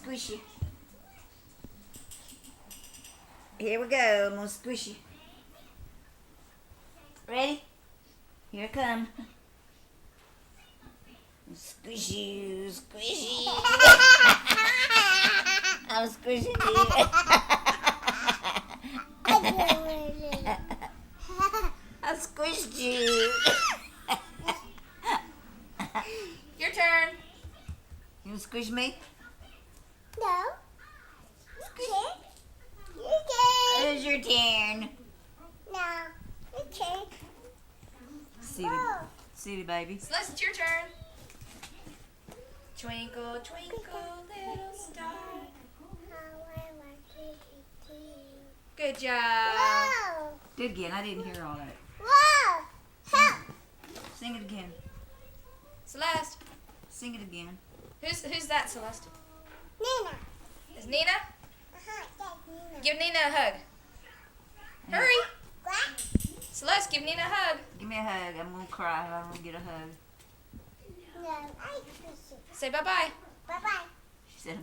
squish you. Here we go. I'm gonna squish you. Ready? Here I come. Squish you, squish you. I'm squishing you. I squished you. Your turn. You squish me? No. It's your turn. No. Okay. See the baby. Celeste, it's your turn. Twinkle, twinkle, little star. Good job. Whoa. Do it again. I didn't hear all that. Whoa. Help. Sing it again. Celeste, Sing it again. who's that, Celeste? Nina. Is Nina? That's Nina. Give Nina a hug. Hurry. What? Celeste, give Nina a hug. Give me a hug. I'm gonna cry if I don't get a hug. No, I push it. Say bye-bye. Bye-bye. She said